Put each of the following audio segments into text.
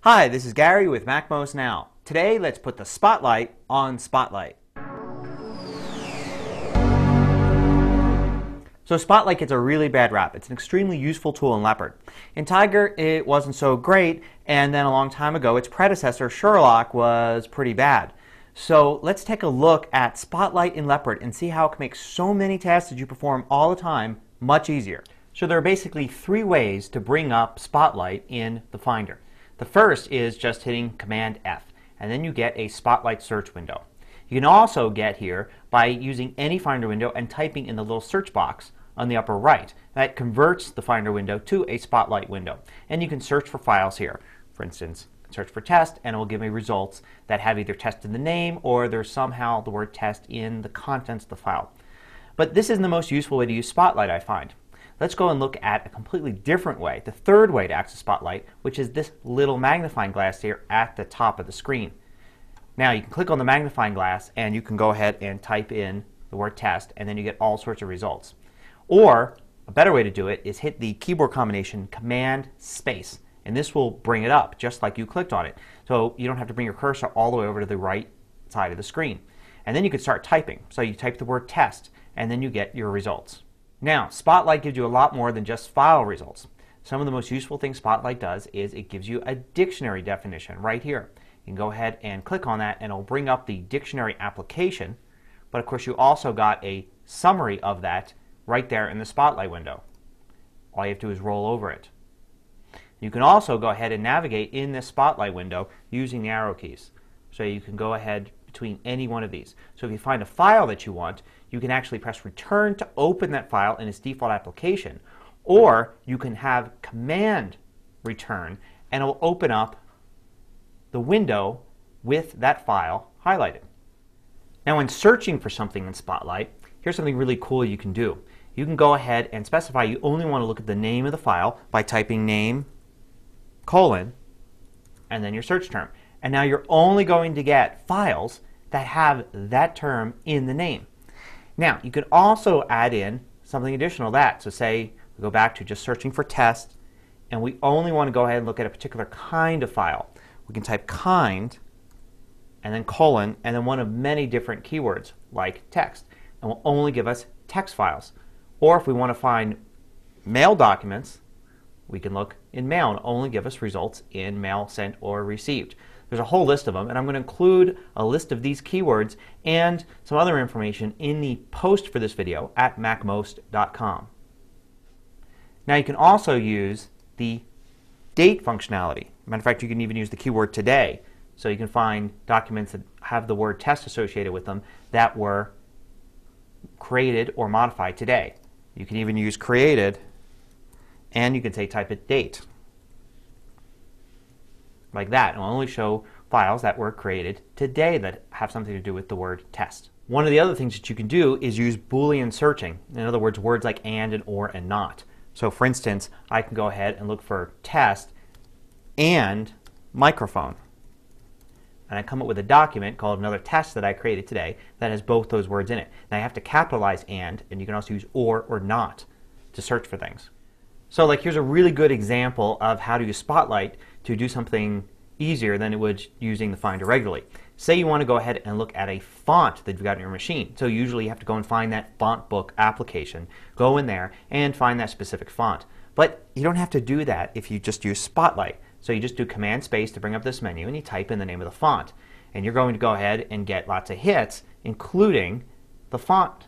Hi, this is Gary with MacMost Now. Today, let's put the spotlight on Spotlight. So Spotlight gets a really bad rap. It's an extremely useful tool in Leopard. In Tiger, it wasn't so great, and then a long time ago, its predecessor, Sherlock, was pretty bad. So let's take a look at Spotlight in Leopard and see how it can make so many tasks that you perform all the time much easier. So there are basically three ways to bring up Spotlight in the Finder. The first is just hitting Command F, and then you get a Spotlight search window. You can also get here by using any Finder window and typing in the little search box on the upper right. That converts the Finder window to a Spotlight window. And you can search for files here. For instance, search for test, and it will give me results that have either test in the name or there's somehow the word test in the contents of the file. But this isn't the most useful way to use Spotlight, I find. Let's go and look at a completely different way, the third way to access Spotlight, which is this little magnifying glass here at the top of the screen. Now you can click on the magnifying glass and you can go ahead and type in the word test, and then you get all sorts of results. Or a better way to do it is hit the keyboard combination Command Space, and this will bring it up just like you clicked on it. So you don't have to bring your cursor all the way over to the right side of the screen. And then you can start typing. So you type the word test and then you get your results. Now, Spotlight gives you a lot more than just file results. Some of the most useful things Spotlight does is it gives you a dictionary definition right here. You can go ahead and click on that and it'll bring up the dictionary application. But of course you also got a summary of that right there in the Spotlight window. All you have to do is roll over it. You can also go ahead and navigate in this Spotlight window using the arrow keys. So you can go ahead between any one of these. So if you find a file that you want, you can actually press return to open that file in its default application. Or you can have command return and it will open up the window with that file highlighted. Now when searching for something in Spotlight, here's something really cool you can do. You can go ahead and specify you only want to look at the name of the file by typing name, colon, and then your search term. And now you're only going to get files that have that term in the name. Now you can also add in something additional to that. So say we go back to just searching for test and we only want to go ahead and look at a particular kind of file. We can type kind and then colon and then one of many different keywords like text, and will only give us text files. Or if we want to find mail documents, we can look in mail and only give us results in mail sent or received. There's a whole list of them, and I'm going to include a list of these keywords and some other information in the post for this video at MacMost.com. Now you can also use the date functionality. Matter of fact, you can even use the keyword today. So you can find documents that have the word test associated with them that were created or modified today. You can even use created, and you can say type it date. Like that. It will only show files that were created today that have something to do with the word test. One of the other things that you can do is use Boolean searching. In other words, words like and or and not. So for instance, I can go ahead and look for test and microphone. And I come up with a document called another test that I created today that has both those words in it. Now I have to capitalize and you can also use or not to search for things. So like here's a really good example of how to use Spotlight to do something easier than it would using the Finder regularly. Say you want to go ahead and look at a font that you've got in your machine. So usually you have to go and find that font book application, go in there and find that specific font. But you don't have to do that if you just use Spotlight. So you just do Command Space to bring up this menu and you type in the name of the font. And you're going to go ahead and get lots of hits, including the font.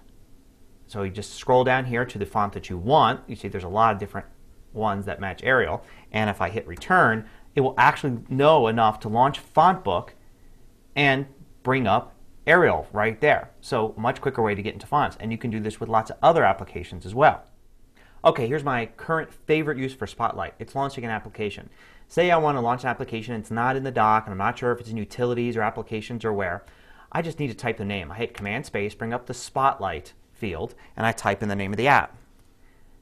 So you just scroll down here to the font that you want. You see there's a lot of different ones that match Arial. And if I hit return, it will actually know enough to launch Font Book and bring up Arial right there. So a much quicker way to get into fonts. And you can do this with lots of other applications as well. Okay, here's my current favorite use for Spotlight. It's launching an application. Say I want to launch an application, it's not in the dock, and I'm not sure if it's in utilities or applications or where. I just need to type the name. I hit Command Space, bring up the Spotlight field, and I type in the name of the app.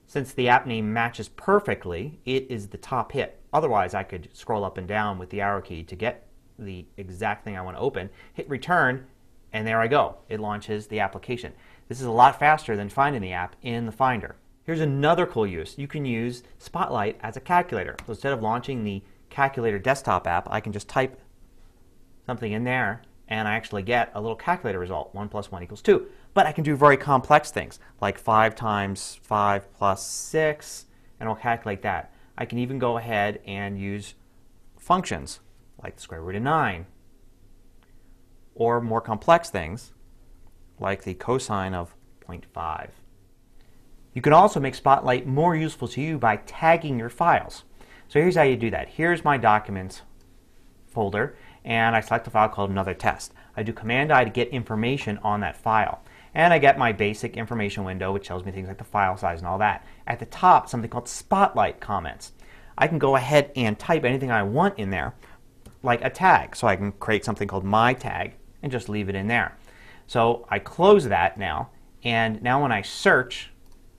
Since the app name matches perfectly, it is the top hit. Otherwise, I could scroll up and down with the arrow key to get the exact thing I want to open, hit return, and there I go. It launches the application. This is a lot faster than finding the app in the Finder. Here's another cool use. You can use Spotlight as a calculator. So instead of launching the calculator desktop app, I can just type something in there and I actually get a little calculator result, 1 plus 1 equals 2. But I can do very complex things, like 5 times 5 plus 6, and I'll calculate that. I can even go ahead and use functions, like the square root of 9, or more complex things, like the cosine of 0.5. You can also make Spotlight more useful to you by tagging your files. So here's how you do that. Here's my Documents folder, and I select a file called Another Test. I do Command-I to get information on that file. And I get my basic information window, which tells me things like the file size and all that. At the top, something called Spotlight comments. I can go ahead and type anything I want in there, like a tag. So I can create something called my tag and just leave it in there. So I close that now, and now when I search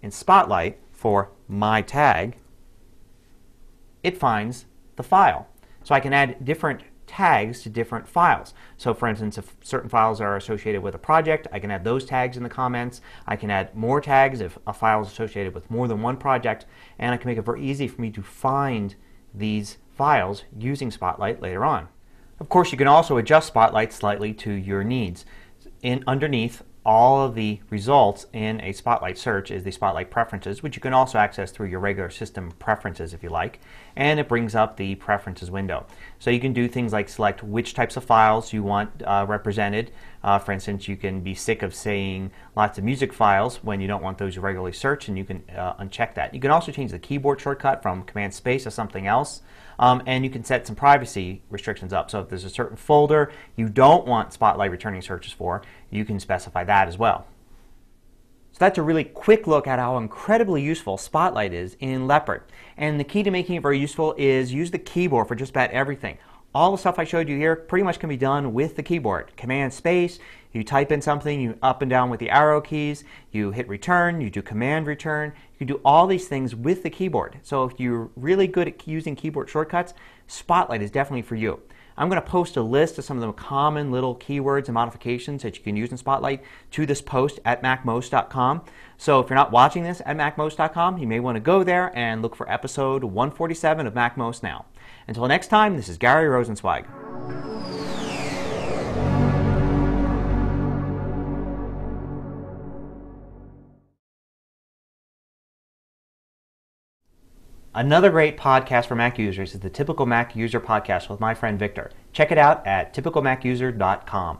in Spotlight for my tag, it finds the file. So I can add different tags to different files. So for instance, if certain files are associated with a project, I can add those tags in the comments. I can add more tags if a file is associated with more than one project, and I can make it very easy for me to find these files using Spotlight later on. Of course, you can also adjust Spotlight slightly to your needs. Underneath all of the results in a Spotlight search is the Spotlight preferences, which you can also access through your regular system preferences if you like, and it brings up the preferences window. So you can do things like select which types of files you want represented. For instance, you can be sick of seeing lots of music files when you don't want those you regularly search, and you can uncheck that. You can also change the keyboard shortcut from Command Space to something else, and you can set some privacy restrictions up. So if there's a certain folder you don't want Spotlight returning searches for, you can specify that as well. So that's a really quick look at how incredibly useful Spotlight is in Leopard. And the key to making it very useful is use the keyboard for just about everything. All the stuff I showed you here pretty much can be done with the keyboard. Command Space, you type in something, you up and down with the arrow keys, you hit return, you do Command return. You can do all these things with the keyboard. So if you're really good at using keyboard shortcuts, Spotlight is definitely for you. I'm going to post a list of some of the common little keywords and modifications that you can use in Spotlight to this post at MacMost.com. So if you're not watching this at MacMost.com, you may want to go there and look for episode 147 of MacMost Now. Until next time, this is Gary Rosenzweig. Another great podcast for Mac users is the Typical Mac User podcast with my friend Victor. Check it out at typicalmacuser.com.